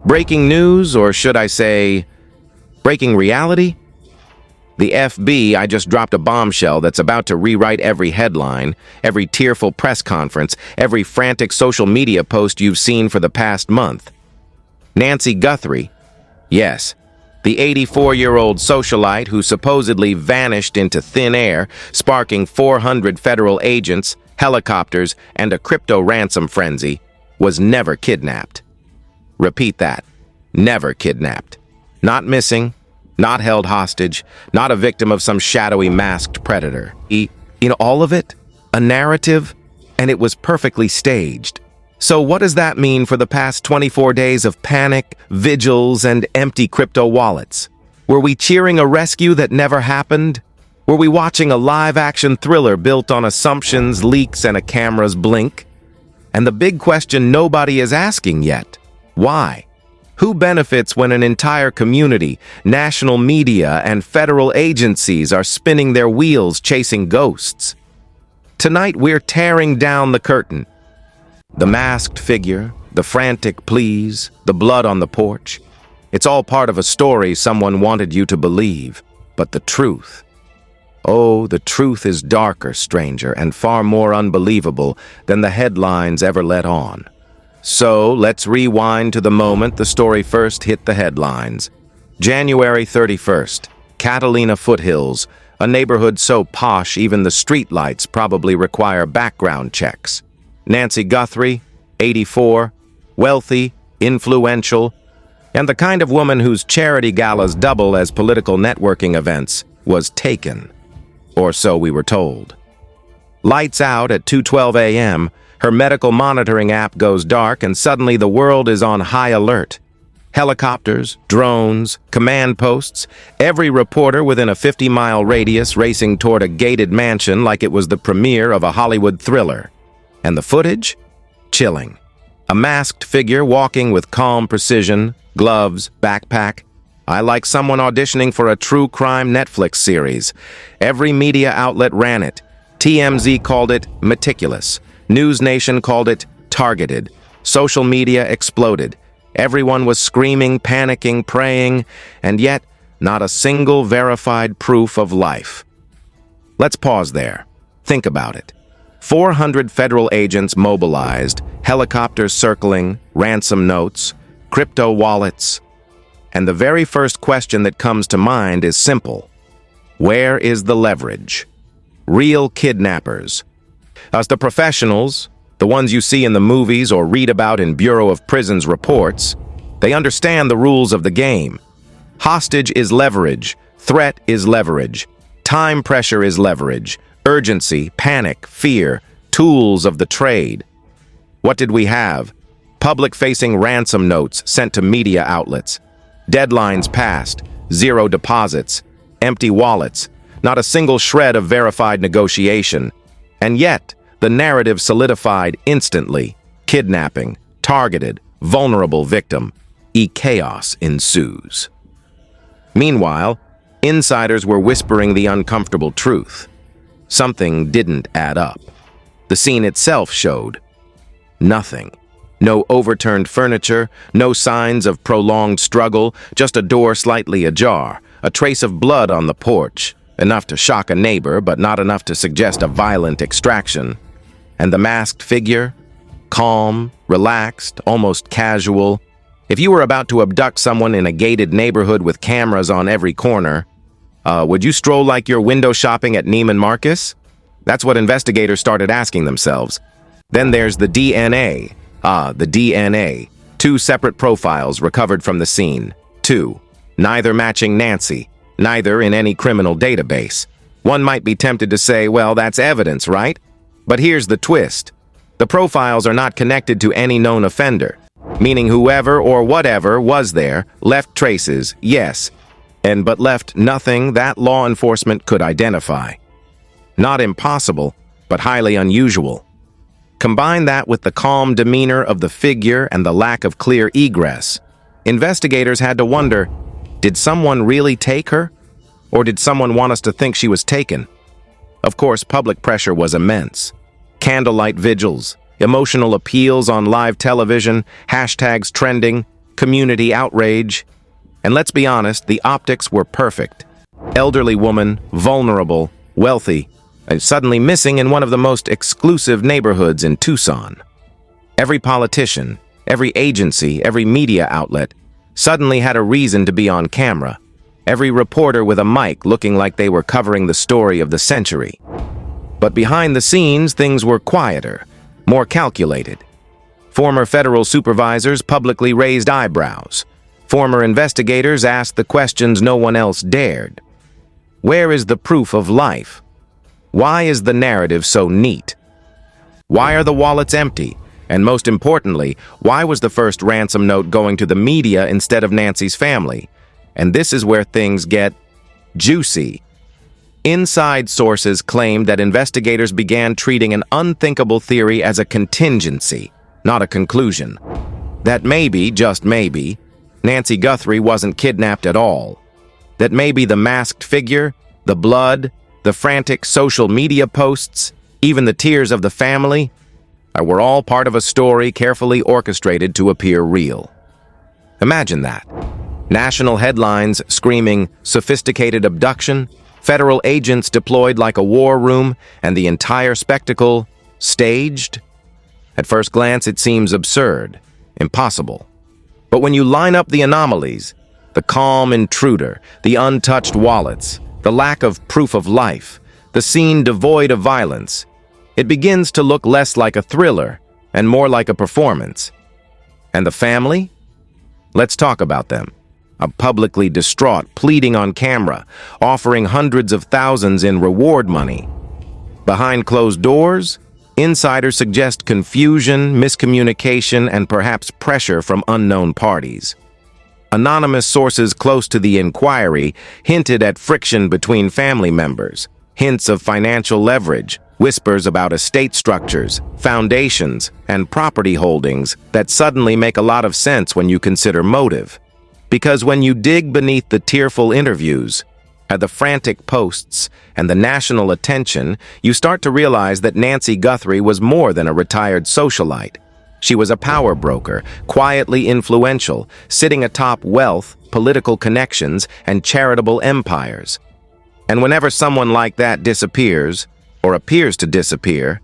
Breaking news, or should I say, breaking reality? The FB, I just dropped a bombshell that's about to rewrite every headline, every tearful press conference, every frantic social media post you've seen for the past month. Nancy Guthrie, yes, the 84-year-old socialite who supposedly vanished into thin air, sparking 400 federal agents, helicopters, and a crypto ransom frenzy, was never kidnapped. Repeat that. Never kidnapped. Not missing, not held hostage, not a victim of some shadowy masked predator. All of it? A narrative? And it was perfectly staged. So what does that mean for the past 24 days of panic, vigils, and empty crypto wallets? Were we cheering a rescue that never happened? Were we watching a live-action thriller built on assumptions, leaks, and a camera's blink? And the big question nobody is asking yet: why? Who benefits when an entire community, national media, and federal agencies are spinning their wheels chasing ghosts? Tonight we're tearing down the curtain. The masked figure, the frantic pleas, the blood on the porch. It's all part of a story someone wanted you to believe. But the truth... oh, the truth is darker, stranger, and far more unbelievable than the headlines ever let on. So, let's rewind to the moment the story first hit the headlines. January 31st, Catalina Foothills, a neighborhood so posh even the streetlights probably require background checks. Nancy Guthrie, 84, wealthy, influential, and the kind of woman whose charity galas double as political networking events, was taken. Or so we were told. Lights out at 2:12 a.m., her medical monitoring app goes dark and suddenly the world is on high alert. Helicopters, drones, command posts, every reporter within a 50-mile radius racing toward a gated mansion like it was the premiere of a Hollywood thriller. And the footage? Chilling. A masked figure walking with calm precision, gloves, backpack. Like someone auditioning for a true crime Netflix series. Every media outlet ran it. TMZ called it meticulous. News Nation called it targeted. Social media exploded. Everyone was screaming, panicking, praying, and yet not a single verified proof of life. Let's pause there. Think about it. 400 federal agents mobilized, helicopters circling, ransom notes, crypto wallets. And the very first question that comes to mind is simple. Where is the leverage? Real kidnappers. Us, the professionals, the ones you see in the movies or read about in Bureau of Prisons reports, they understand the rules of the game. Hostage is leverage. Threat is leverage. Time pressure is leverage. Urgency, panic, fear, tools of the trade. What did we have? Public-facing ransom notes sent to media outlets. Deadlines passed, zero deposits, empty wallets, not a single shred of verified negotiation. And yet, the narrative solidified instantly. Kidnapping, targeted, vulnerable victim. Chaos ensues. Meanwhile, insiders were whispering the uncomfortable truth. Something didn't add up. The scene itself showed nothing. No overturned furniture, no signs of prolonged struggle, just a door slightly ajar, a trace of blood on the porch, enough to shock a neighbor, but not enough to suggest a violent extraction. And the masked figure? Calm, relaxed, almost casual. If you were about to abduct someone in a gated neighborhood with cameras on every corner, would you stroll like you're window shopping at Neiman Marcus? That's what investigators started asking themselves. Then there's the DNA. The DNA. 2 separate profiles recovered from the scene. 2. Neither matching Nancy. Neither in any criminal database. One might be tempted to say, well, that's evidence, right? But here's the twist. The profiles are not connected to any known offender. Meaning whoever or whatever was there left traces, yes, but left nothing that law enforcement could identify. Not impossible, but highly unusual. Combine that with the calm demeanor of the figure and the lack of clear egress. Investigators had to wonder, did someone really take her? Or did someone want us to think she was taken? Of course, public pressure was immense. Candlelight vigils, emotional appeals on live television, hashtags trending, community outrage. And let's be honest, the optics were perfect. Elderly woman, vulnerable, wealthy, and suddenly missing in one of the most exclusive neighborhoods in Tucson. Every politician, every agency, every media outlet suddenly had a reason to be on camera. Every reporter with a mic looking like they were covering the story of the century. But behind the scenes, things were quieter, more calculated. Former federal supervisors publicly raised eyebrows. Former investigators asked the questions no one else dared. Where is the proof of life? Why is the narrative so neat? Why are the wallets empty? And most importantly, why was the first ransom note going to the media instead of Nancy's family? And this is where things get juicy. Inside sources claimed that investigators began treating an unthinkable theory as a contingency, not a conclusion. That maybe, just maybe, Nancy Guthrie wasn't kidnapped at all. That maybe the masked figure, the blood, the frantic social media posts, even the tears of the family, were all part of a story carefully orchestrated to appear real. Imagine that. National headlines screaming sophisticated abduction, federal agents deployed like a war room, and the entire spectacle staged? At first glance, it seems absurd, impossible. But when you line up the anomalies, the calm intruder, the untouched wallets, the lack of proof of life, the scene devoid of violence, it begins to look less like a thriller and more like a performance. And the family? Let's talk about them. Publicly distraught, pleading on camera, offering hundreds of thousands in reward money. Behind closed doors, insiders suggest confusion, miscommunication, and perhaps pressure from unknown parties. Anonymous sources close to the inquiry hinted at friction between family members, hints of financial leverage, whispers about estate structures, foundations, and property holdings that suddenly make a lot of sense when you consider motive. Because when you dig beneath the tearful interviews, the frantic posts, and the national attention, you start to realize that Nancy Guthrie was more than a retired socialite. She was a power broker, quietly influential, sitting atop wealth, political connections, and charitable empires. And whenever someone like that disappears, or appears to disappear,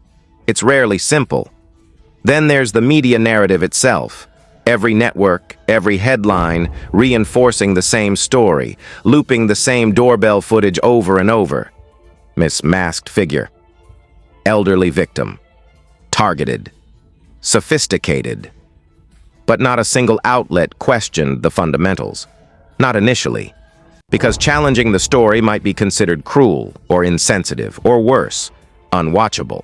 it's rarely simple. Then there's the media narrative itself. Every network, every headline, reinforcing the same story, looping the same doorbell footage over and over. Masked figure. Elderly victim. Targeted. Sophisticated. But not a single outlet questioned the fundamentals. Not initially. Because challenging the story might be considered cruel or insensitive, or worse, unwatchable.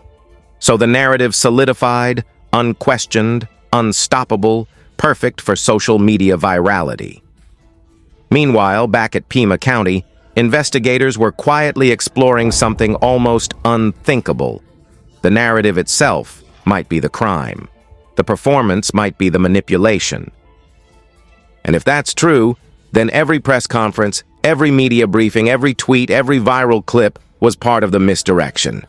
So the narrative solidified, unquestioned, unstoppable, perfect for social media virality. Meanwhile, back at Pima County, investigators were quietly exploring something almost unthinkable. The narrative itself might be the crime. The performance might be the manipulation. And if that's true, then every press conference, every media briefing, every tweet, every viral clip was part of the misdirection.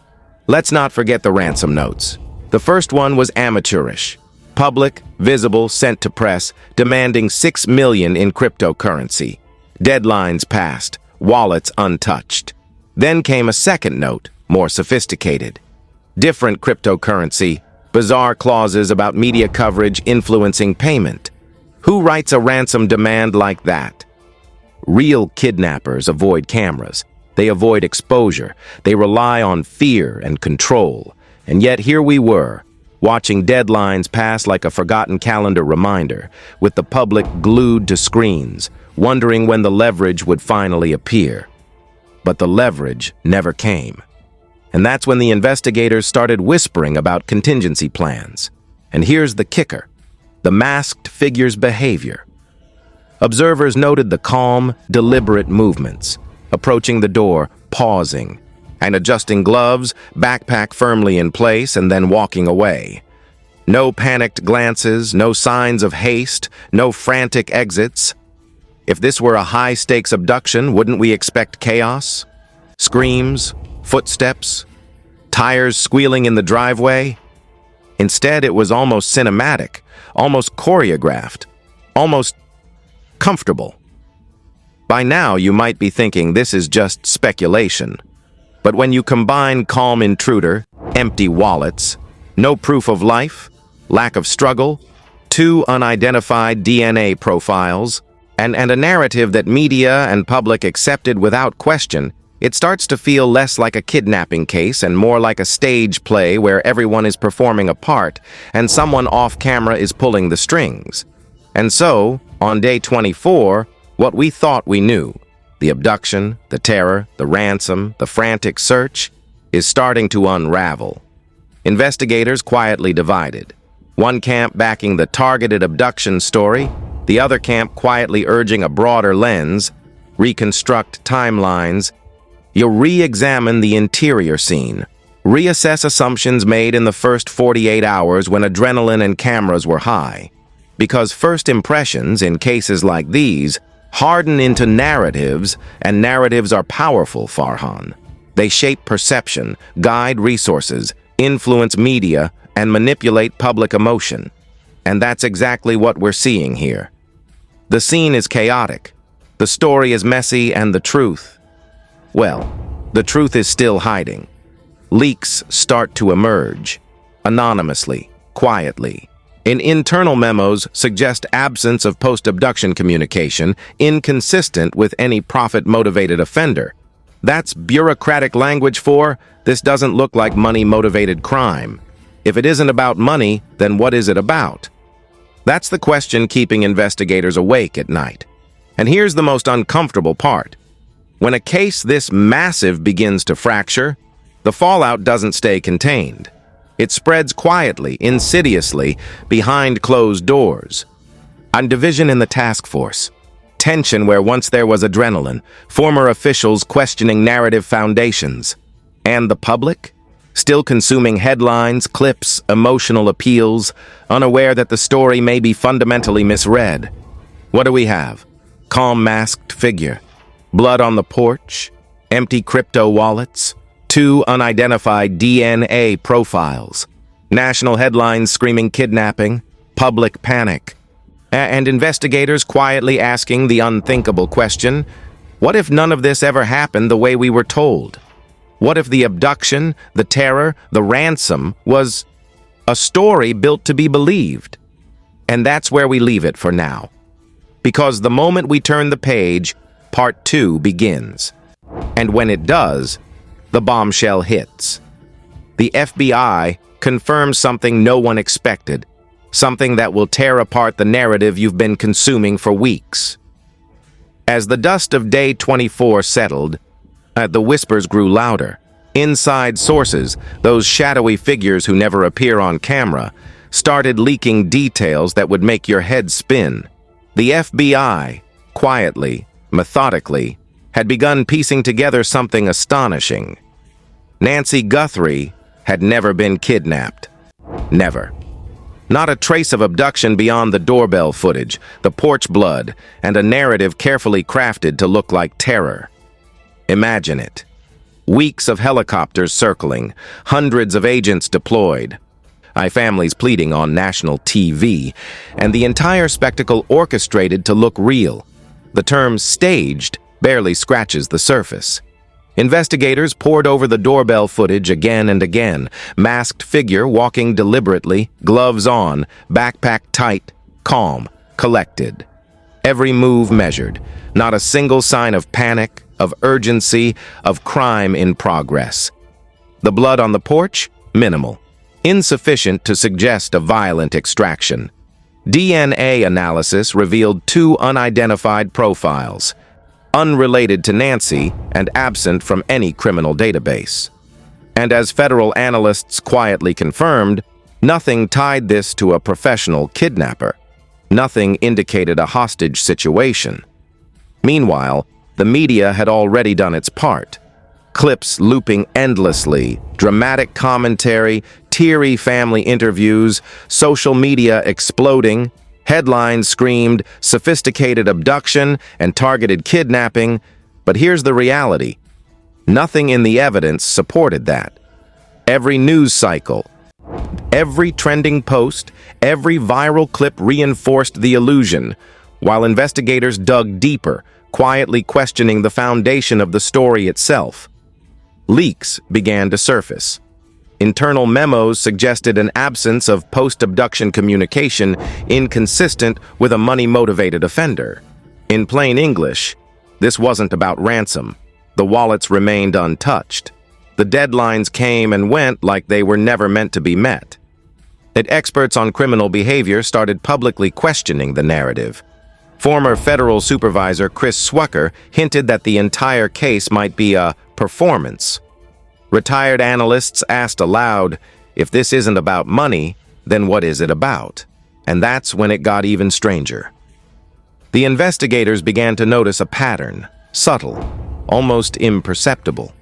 Let's not forget the ransom notes. The first one was amateurish. Public, visible, sent to press, demanding $6 million in cryptocurrency. Deadlines passed, wallets untouched. Then came a second note, more sophisticated. Different cryptocurrency, bizarre clauses about media coverage influencing payment. Who writes a ransom demand like that? Real kidnappers avoid cameras. They avoid exposure. They rely on fear and control. And yet here we were, watching deadlines pass like a forgotten calendar reminder, with the public glued to screens, wondering when the leverage would finally appear. But the leverage never came. And that's when the investigators started whispering about contingency plans. And here's the kicker: the masked figure's behavior. Observers noted the calm, deliberate movements, approaching the door, pausing, and adjusting gloves, backpack firmly in place, and then walking away. No panicked glances, no signs of haste, no frantic exits. If this were a high-stakes abduction, wouldn't we expect chaos? Screams, footsteps, tires squealing in the driveway? Instead, it was almost cinematic, almost choreographed. almost comfortable. By now, you might be thinking this is just speculation. But when you combine calm intruder, empty wallets, no proof of life, lack of struggle, 2 unidentified DNA profiles, and a narrative that media and public accepted without question, it starts to feel less like a kidnapping case and more like a stage play where everyone is performing a part and someone off camera is pulling the strings. And so, on day 24, what we thought we knew, the abduction, the terror, the ransom, the frantic search, is starting to unravel. Investigators quietly divided. One camp backing the targeted abduction story, the other camp quietly urging a broader lens, reconstruct timelines. You'll re-examine the interior scene, reassess assumptions made in the first 48 hours when adrenaline and cameras were high. Because first impressions in cases like these harden into narratives, and narratives are powerful, Farhan. They shape perception, guide resources, influence media, and manipulate public emotion. And that's exactly what we're seeing here. The scene is chaotic, the story is messy, and the truth, well, the truth is still hiding. Leaks start to emerge, anonymously, quietly. Internal memos suggest absence of post-abduction communication, inconsistent with any profit-motivated offender. That's bureaucratic language for, this doesn't look like money-motivated crime. If it isn't about money, then what is it about? That's the question keeping investigators awake at night. And here's the most uncomfortable part. When a case this massive begins to fracture, the fallout doesn't stay contained. It spreads quietly, insidiously, behind closed doors. On division in the task force, tension where once there was adrenaline, former officials questioning narrative foundations, and the public, still consuming headlines, clips, emotional appeals, unaware that the story may be fundamentally misread. What do we have? Calm masked figure, blood on the porch, empty crypto wallets, 2 unidentified DNA profiles, national headlines screaming kidnapping, public panic, and investigators quietly asking the unthinkable question, what if none of this ever happened the way we were told? What if the abduction, the terror, the ransom was a story built to be believed? And that's where we leave it for now. Because the moment we turn the page, part 2 begins. And when it does, the bombshell hits. The FBI confirms something no one expected, something that will tear apart the narrative you've been consuming for weeks. As the dust of day 24 settled, the whispers grew louder. Inside sources, those shadowy figures who never appear on camera, started leaking details that would make your head spin. The FBI, quietly, methodically, had begun piecing together something astonishing. Nancy Guthrie had never been kidnapped. Never. Not a trace of abduction beyond the doorbell footage, the porch blood, and a narrative carefully crafted to look like terror. Imagine it. Weeks of helicopters circling, hundreds of agents deployed, families pleading on national TV, and the entire spectacle orchestrated to look real. The term staged barely scratches the surface. Investigators pored over the doorbell footage again and again, masked figure walking deliberately, gloves on, backpack tight, calm, collected. Every move measured, not a single sign of panic, of urgency, of crime in progress. The blood on the porch? Minimal. Insufficient to suggest a violent extraction. DNA analysis revealed 2 unidentified profiles, unrelated to Nancy and absent from any criminal database. And as federal analysts quietly confirmed, nothing tied this to a professional kidnapper. Nothing indicated a hostage situation. Meanwhile, the media had already done its part. Clips looping endlessly, dramatic commentary, teary family interviews, social media exploding, headlines screamed sophisticated abduction and targeted kidnapping, but here's the reality. Nothing in the evidence supported that. Every news cycle, Every trending post, every viral clip reinforced the illusion, while investigators dug deeper, quietly questioning the foundation of the story itself. Leaks began to surface. Internal memos suggested an absence of post-abduction communication inconsistent with a money-motivated offender. In plain English, this wasn't about ransom. The wallets remained untouched. The deadlines came and went like they were never meant to be met. Experts on criminal behavior started publicly questioning the narrative. Former federal supervisor Chris Swacker hinted that the entire case might be a performance. Retired analysts asked aloud, if this isn't about money, then what is it about? And that's when it got even stranger. The investigators began to notice a pattern, subtle, almost imperceptible.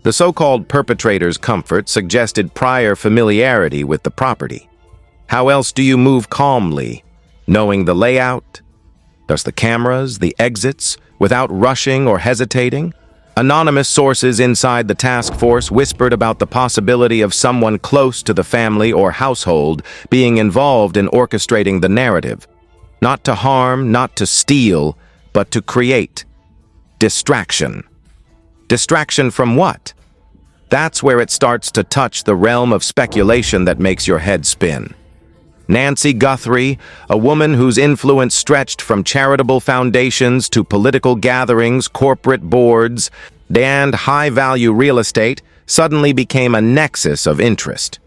The so-called perpetrator's comfort suggested prior familiarity with the property. How else do you move calmly, knowing the layout, the cameras, the exits, without rushing or hesitating? Anonymous sources inside the task force whispered about the possibility of someone close to the family or household being involved in orchestrating the narrative. Not to harm, not to steal, but to create distraction. Distraction from what? That's where it starts to touch the realm of speculation that makes your head spin. Nancy Guthrie, a woman whose influence stretched from charitable foundations to political gatherings, corporate boards, and high-value real estate, suddenly became a nexus of interest.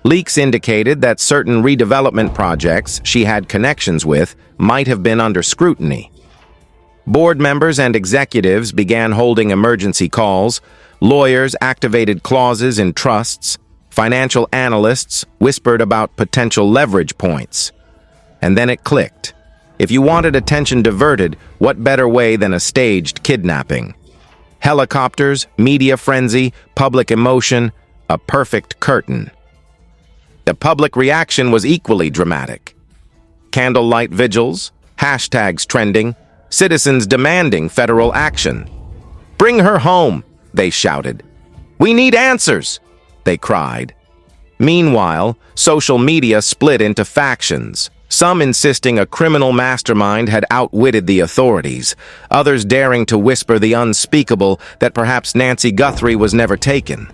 Leaks indicated that certain redevelopment projects she had connections with might have been under scrutiny. Board members and executives began holding emergency calls, lawyers activated clauses in trusts, financial analysts whispered about potential leverage points. And then it clicked. If you wanted attention diverted, what better way than a staged kidnapping? Helicopters, media frenzy, public emotion, a perfect curtain. The public reaction was equally dramatic. Candlelight vigils, hashtags trending, citizens demanding federal action. "Bring her home," they shouted. "We need answers," they cried. Meanwhile, social media split into factions, some insisting a criminal mastermind had outwitted the authorities, others daring to whisper the unspeakable that perhaps Nancy Guthrie was never taken.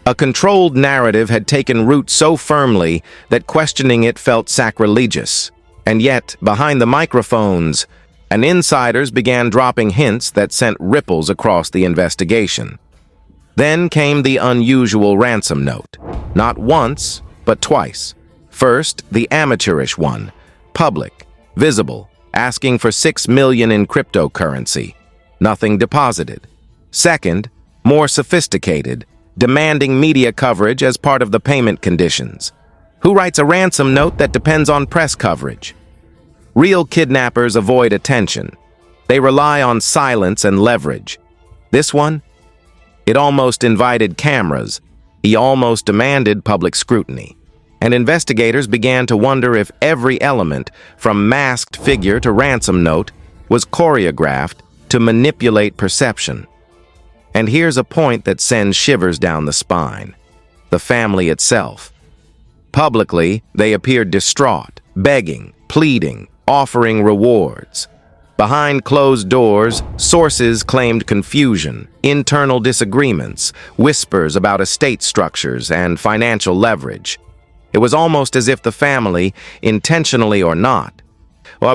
A controlled narrative had taken root so firmly that questioning it felt sacrilegious. And yet, behind the microphones, insiders began dropping hints that sent ripples across the investigation. Then came the unusual ransom note. Not once, but twice. First, the amateurish one, public, visible, asking for $6 million in cryptocurrency. Nothing deposited. Second, more sophisticated, demanding media coverage as part of the payment conditions. Who writes a ransom note that depends on press coverage? Real kidnappers avoid attention. They rely on silence and leverage. This one? It almost invited cameras. He almost demanded public scrutiny. And investigators began to wonder if every element, from masked figure to ransom note, was choreographed to manipulate perception. And here's a point that sends shivers down the spine. The family itself. Publicly, they appeared distraught, begging, pleading, offering rewards. Behind closed doors, sources claimed confusion, internal disagreements, whispers about estate structures and financial leverage. It was almost as if the family, intentionally or not,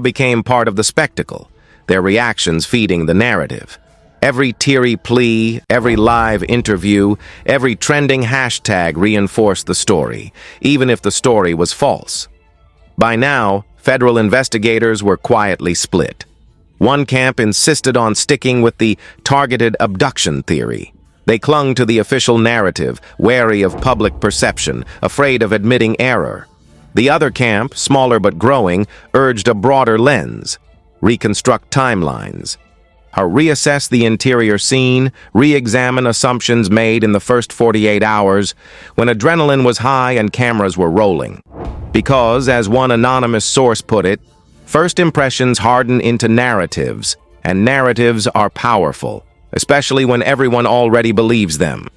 became part of the spectacle, their reactions feeding the narrative. Every teary plea, every live interview, every trending hashtag reinforced the story, even if the story was false. By now, federal investigators were quietly split. One camp insisted on sticking with the targeted abduction theory. They clung to the official narrative, wary of public perception, afraid of admitting error. The other camp, smaller but growing, urged a broader lens, reconstruct timelines, reassess the interior scene, re-examine assumptions made in the first 48 hours when adrenaline was high and cameras were rolling. Because, as one anonymous source put it, first impressions harden into narratives, and narratives are powerful, especially when everyone already believes them.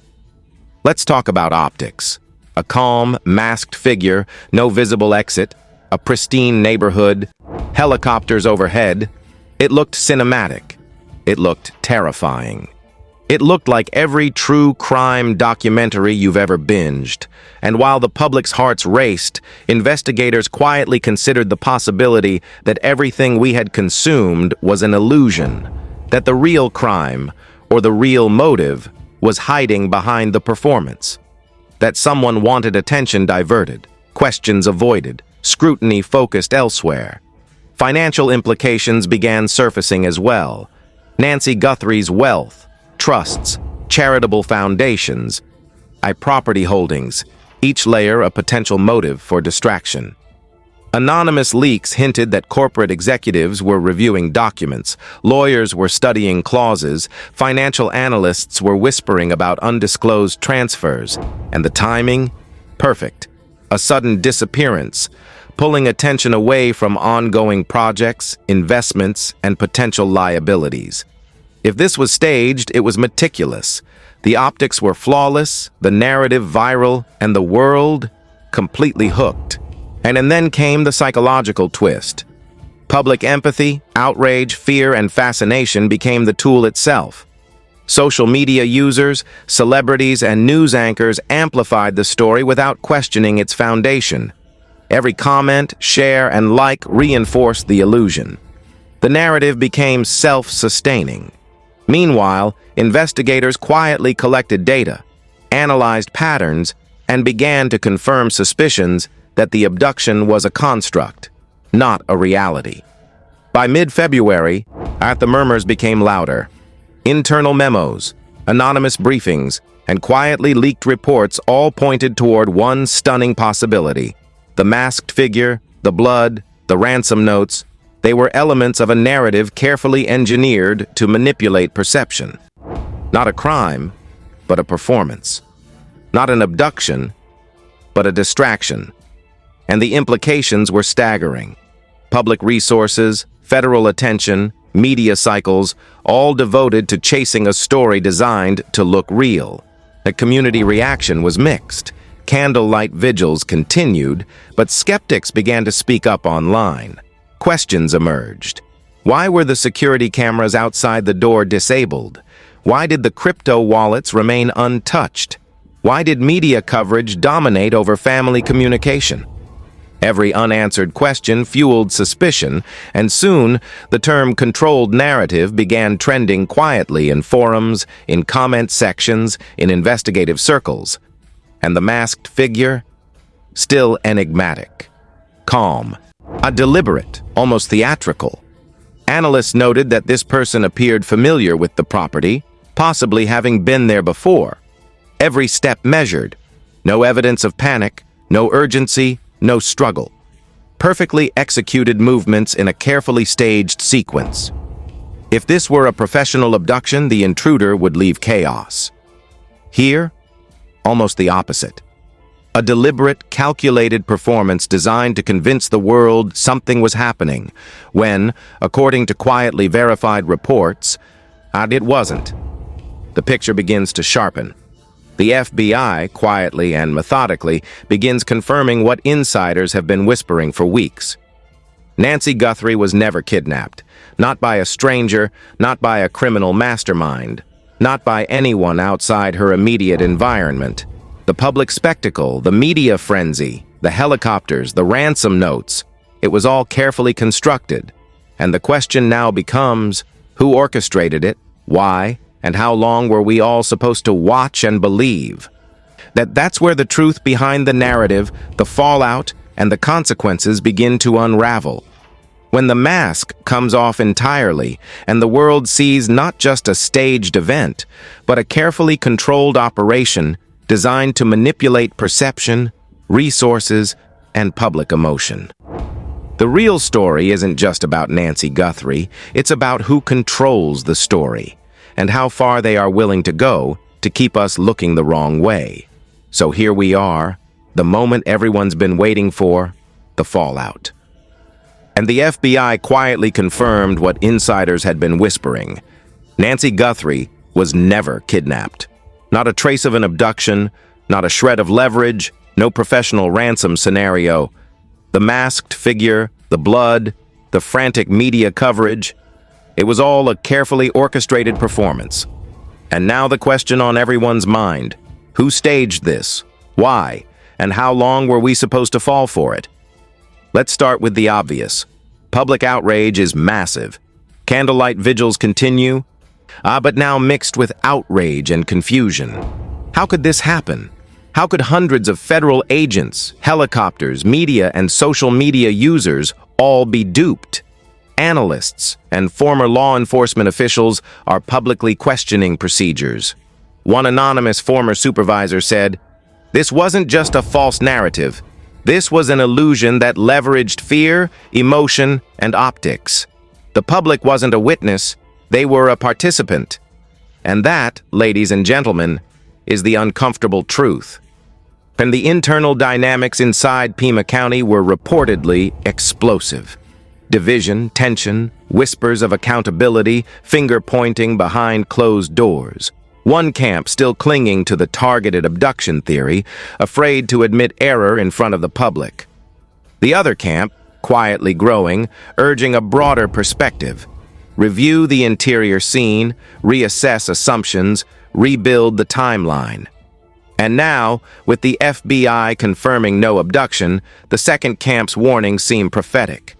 Let's talk about optics. A calm, masked figure, no visible exit, a pristine neighborhood, helicopters overhead. It looked cinematic. It looked terrifying. It looked like every true crime documentary you've ever binged. And while the public's hearts raced, investigators quietly considered the possibility that everything we had consumed was an illusion, that the real crime, or the real motive, was hiding behind the performance. That someone wanted attention diverted, questions avoided, scrutiny focused elsewhere. Financial implications began surfacing as well. NancyGuthrie's wealth, trusts, charitable foundations, property holdings, each layer a potential motive for distraction. Anonymous leaks hinted that corporate executives were reviewing documents, lawyers were studying clauses, financial analysts were whispering about undisclosed transfers, and the timing? Perfect. A sudden disappearance, pulling attention away from ongoing projects, investments, and potential liabilities. If this was staged, it was meticulous. The optics were flawless, the narrative viral, and the world completely hooked. And then came the psychological twist. Public empathy, outrage, fear, and fascination became the tool itself. Social media users, celebrities, and news anchors amplified the story without questioning its foundation. Every comment, share, and like reinforced the illusion. The narrative became self-sustaining. Meanwhile, investigators quietly collected data, analyzed patterns, and began to confirm suspicions that the abduction was a construct, not a reality. By mid-February, the murmurs became louder. Internal memos, anonymous briefings, and quietly leaked reports all pointed toward one stunning possibility. The masked figure, the blood, the ransom notes, they were elements of a narrative carefully engineered to manipulate perception. Not a crime, but a performance. Not an abduction, but a distraction. And the implications were staggering. Public resources, federal attention, media cycles, all devoted to chasing a story designed to look real. The community reaction was mixed. Candlelight vigils continued, but skeptics began to speak up online. Questions emerged. Why were the security cameras outside the door disabled? Why did the crypto wallets remain untouched? Why did media coverage dominate over family communication? Every unanswered question fueled suspicion, and soon the term controlled narrative began trending quietly in forums, in comment sections, in investigative circles. And the masked figure? Still enigmatic. Calm. Deliberate, almost theatrical. Analysts noted that this person appeared familiar with the property, possibly having been there before. Every step measured. No evidence of panic, no urgency, no struggle. Perfectly executed movements in a carefully staged sequence. If this were a professional abduction, the intruder would leave chaos. Here, almost the opposite. A deliberate, calculated performance designed to convince the world something was happening, when, according to quietly verified reports, it wasn't. The picture begins to sharpen. The FBI, quietly and methodically, begins confirming what insiders have been whispering for weeks. NancyGuthrie was never kidnapped. Not by a stranger, not by a criminal mastermind, not by anyone outside her immediate environment. The public spectacle, the media frenzy, the helicopters, the ransom notes, it was all carefully constructed. And the question now becomes, who orchestrated it, why, and how long were we all supposed to watch and believe? That's where the truth behind the narrative, the fallout, and the consequences begin to unravel. When the mask comes off entirely, and the world sees not just a staged event, but a carefully controlled operation designed to manipulate perception, resources, and public emotion. The real story isn't just about NancyGuthrie, it's about who controls the story, and how far they are willing to go to keep us looking the wrong way. So here we are, the moment everyone's been waiting for, the fallout. And the FBI quietly confirmed what insiders had been whispering. NancyGuthrie was never kidnapped. Not a trace of an abduction, not a shred of leverage, No professional ransom scenario. The masked figure, the blood, the frantic media coverage. It was all a carefully orchestrated performance. And now the question on everyone's mind. Who staged this? Why? And how long were we supposed to fall for it? Let's start with the obvious. Public outrage is massive. Candlelight vigils continue, but now mixed with outrage and confusion. How could this happen? How could hundreds of federal agents, helicopters, media, and social media users all be duped? Analysts and former law enforcement officials are publicly questioning procedures. One anonymous former supervisor said, "This wasn't just a false narrative. This was an illusion that leveraged fear, emotion, and optics. The public wasn't a witness, they were a participant." And that, ladies and gentlemen, is the uncomfortable truth. And the internal dynamics inside Pima County were reportedly explosive. Division, tension, whispers of accountability, finger-pointing behind closed doors. One camp still clinging to the targeted abduction theory, afraid to admit error in front of the public. The other camp, quietly growing, urging a broader perspective. Review the interior scene, reassess assumptions, rebuild the timeline. And now, with the FBI confirming no abduction, the second camp's warnings seem prophetic.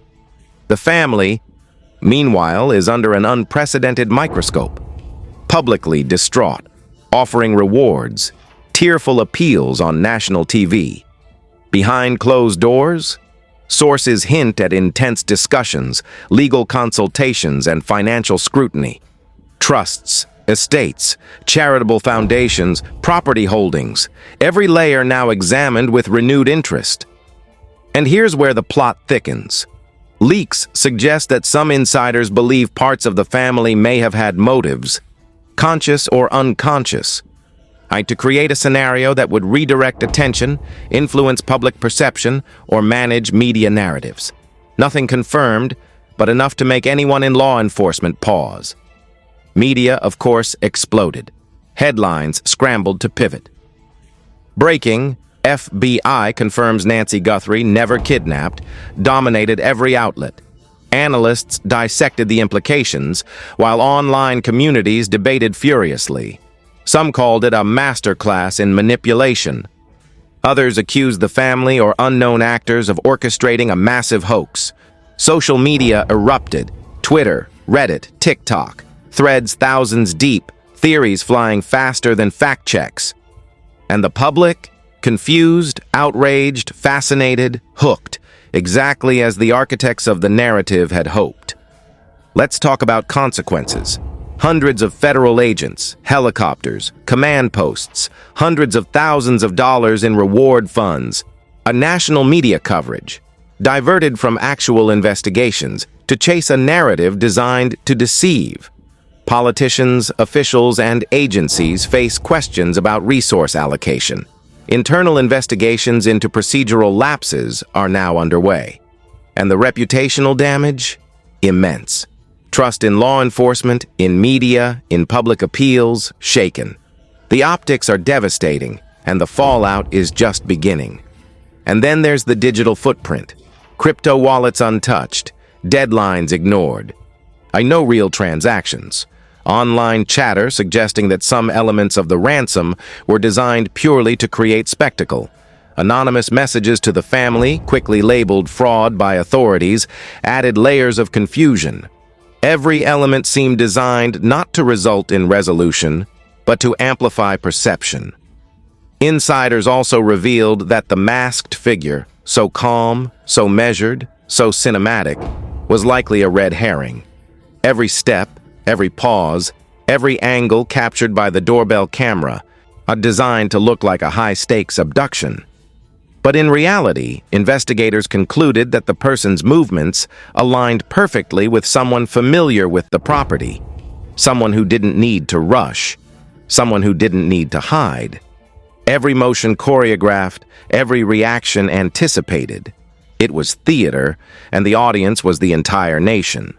The family, meanwhile, is under an unprecedented microscope, publicly distraught, offering rewards, tearful appeals on national TV. Behind closed doors, sources hint at intense discussions, legal consultations, and financial scrutiny. Trusts, estates, charitable foundations, property holdings, every layer now examined with renewed interest. And here's where the plot thickens. Leaks suggest that some insiders believe parts of the family may have had motives, conscious or unconscious, to create a scenario that would redirect attention, influence public perception, or manage media narratives. Nothing confirmed, but enough to make anyone in law enforcement pause. Media, of course, exploded. Headlines scrambled to pivot. Breaking, FBI confirms Nancy Guthrie never kidnapped, dominated every outlet. Analysts dissected the implications, while online communities debated furiously. Some called it a masterclass in manipulation. Others accused the family or unknown actors of orchestrating a massive hoax. Social media erupted. Twitter, Reddit, TikTok. Threads thousands deep, theories flying faster than fact checks. And the public? Confused, outraged, fascinated, hooked, exactly as the architects of the narrative had hoped. Let's talk about consequences. Hundreds of federal agents, helicopters, command posts, hundreds of thousands of dollars in reward funds, a national media coverage, diverted from actual investigations to chase a narrative designed to deceive. Politicians, officials, and agencies face questions about resource allocation. Internal investigations into procedural lapses are now underway. And the reputational damage? Immense. Trust in law enforcement, in media, in public appeals, shaken. The optics are devastating, and the fallout is just beginning. And then there's the digital footprint. Crypto wallets untouched, deadlines ignored. No real transactions. Online chatter suggesting that some elements of the ransom were designed purely to create spectacle. Anonymous messages to the family, quickly labeled fraud by authorities, added layers of confusion. Every element seemed designed not to result in resolution, but to amplify perception. Insiders also revealed that the masked figure, so calm, so measured, so cinematic, was likely a red herring. Every step, every pause, every angle captured by the doorbell camera, designed to look like a high-stakes abduction. But in reality, investigators concluded that the person's movements aligned perfectly with someone familiar with the property, someone who didn't need to rush, someone who didn't need to hide. Every motion choreographed, every reaction anticipated. It was theater, and the audience was the entire nation.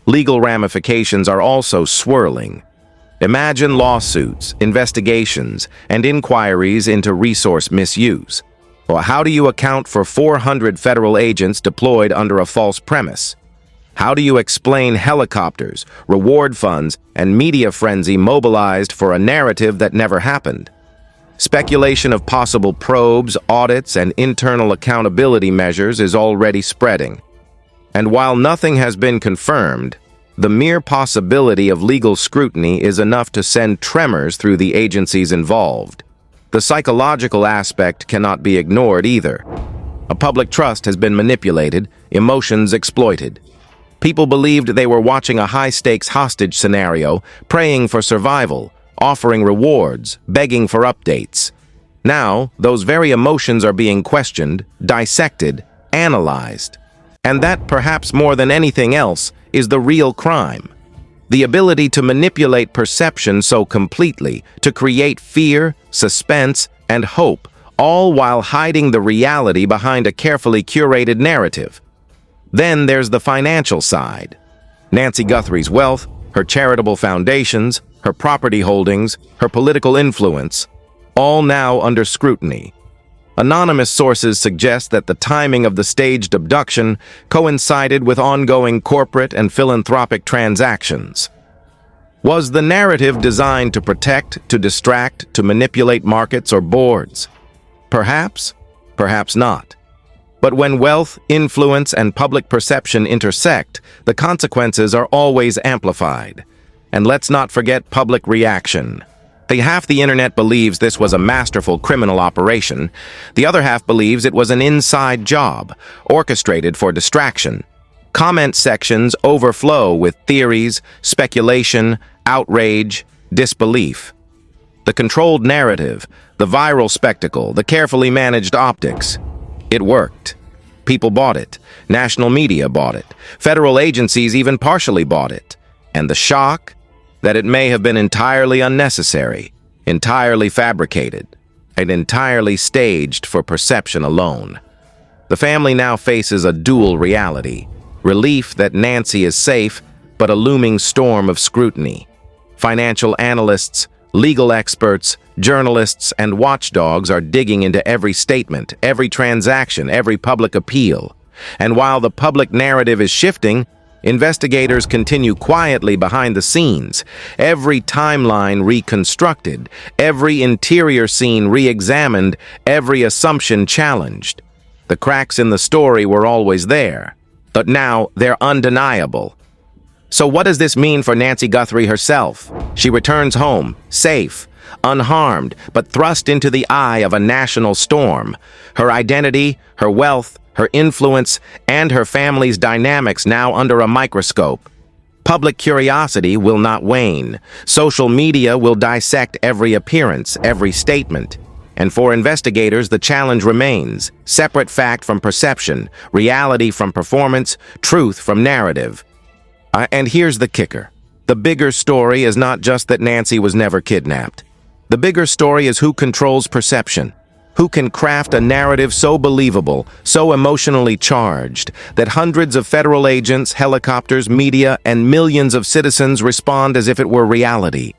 Legal ramifications are also swirling. Imagine lawsuits, investigations, and inquiries into resource misuse. Well, how do you account for 400 federal agents deployed under a false premise? How do you explain helicopters, reward funds, and media frenzy mobilized for a narrative that never happened? Speculation of possible probes, audits, and internal accountability measures is already spreading. And while nothing has been confirmed, the mere possibility of legal scrutiny is enough to send tremors through the agencies involved. The psychological aspect cannot be ignored either. A public trust has been manipulated, emotions exploited. People believed they were watching a high-stakes hostage scenario, praying for survival, offering rewards, begging for updates. Now, those very emotions are being questioned, dissected, analyzed. And that, perhaps more than anything else, is the real crime. The ability to manipulate perception so completely, to create fear, suspense, and hope, all while hiding the reality behind a carefully curated narrative. Then there's the financial side. Nancy Guthrie's wealth, her charitable foundations, her property holdings, her political influence, all now under scrutiny. Anonymous sources suggest that the timing of the staged abduction coincided with ongoing corporate and philanthropic transactions. Was the narrative designed to protect, to distract, to manipulate markets or boards? Perhaps, perhaps not. But when wealth, influence, and public perception intersect, the consequences are always amplified. And let's not forget public reaction. Half the internet believes this was a masterful criminal operation. The other half believes it was an inside job, orchestrated for distraction. Comment sections overflow with theories, speculation, outrage, disbelief. The controlled narrative, the viral spectacle, the carefully managed optics. It worked. People bought it. National media bought it. Federal agencies even partially bought it. And the shock? That it may have been entirely unnecessary, entirely fabricated, and entirely staged for perception alone. The family now faces a dual reality: relief that Nancy is safe, but a looming storm of scrutiny. Financial analysts, legal experts, journalists, and watchdogs are digging into every statement, every transaction, every public appeal. And while the public narrative is shifting, investigators continue quietly behind the scenes, every timeline reconstructed, every interior scene re-examined, every assumption challenged. The cracks in the story were always there, but now they're undeniable. So what does this mean for Nancy Guthrie herself? She returns home, safe, unharmed, but thrust into the eye of a national storm. Her identity, her wealth, her influence, and her family's dynamics now under a microscope. Public curiosity will not wane. Social media will dissect every appearance, every statement. And for investigators, the challenge remains: separate fact from perception, reality from performance, truth from narrative. And here's the kicker. The bigger story is not just that Nancy was never kidnapped. The bigger story is who controls perception. Who can craft a narrative so believable, so emotionally charged, that hundreds of federal agents, helicopters, media, and millions of citizens respond as if it were reality.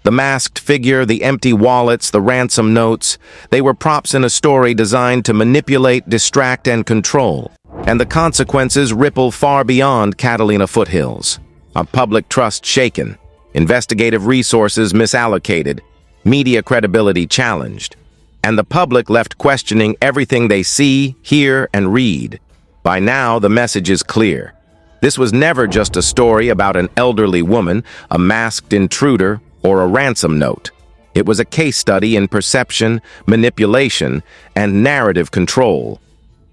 The masked figure, the empty wallets, the ransom notes, they were props in a story designed to manipulate, distract, and control. And the consequences ripple far beyond Catalina foothills. A public trust shaken, investigative resources misallocated, media credibility challenged, and the public left questioning everything they see, hear, and read. By now, the message is clear. This was never just a story about an elderly woman, a masked intruder, or a ransom note. It was a case study in perception, manipulation, and narrative control.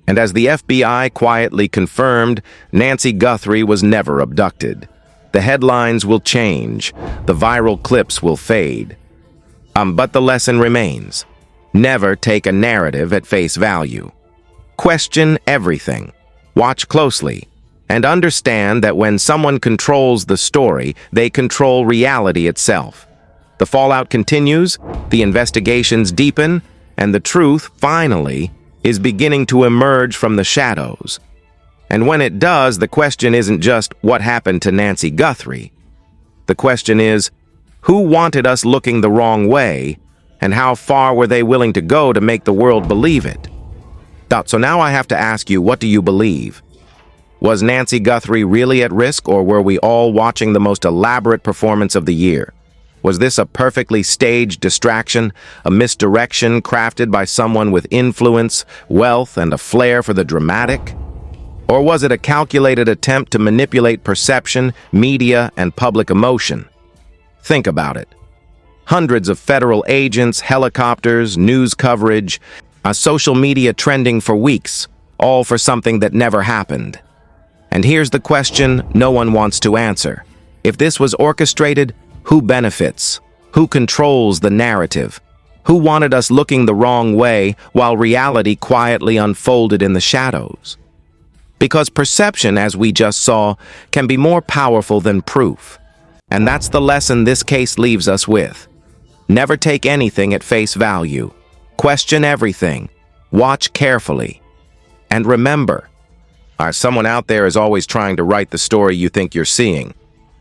And as the FBI quietly confirmed, Nancy Guthrie was never abducted. The headlines will change, the viral clips will fade. But the lesson remains. Never take a narrative at face value. Question everything. Watch closely. And understand that when someone controls the story, they control reality itself. The fallout continues, the investigations deepen, and the truth, finally, is beginning to emerge from the shadows. And when it does, the question isn't just what happened to Nancy Guthrie. The question is, who wanted us looking the wrong way, and how far were they willing to go to make the world believe it? So now I have to ask you, what do you believe? Was Nancy Guthrie really at risk, or were we all watching the most elaborate performance of the year? Was this a perfectly staged distraction, a misdirection crafted by someone with influence, wealth, and a flair for the dramatic? Or was it a calculated attempt to manipulate perception, media, and public emotion? Think about it. Hundreds of federal agents, helicopters, news coverage, social media trending for weeks, all for something that never happened. And here's the question no one wants to answer. If this was orchestrated, who benefits? Who controls the narrative? Who wanted us looking the wrong way while reality quietly unfolded in the shadows? Because perception, as we just saw, can be more powerful than proof. And that's the lesson this case leaves us with. Never take anything at face value. Question everything. Watch carefully. And remember, someone out there is always trying to write the story you think you're seeing.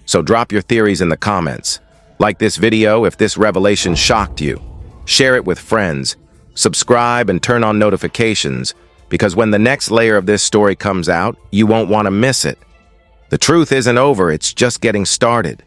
So drop your theories in the comments. Like this video if this revelation shocked you. Share it with friends. Subscribe and turn on notifications, because when the next layer of this story comes out, you won't want to miss it. The truth isn't over, it's just getting started.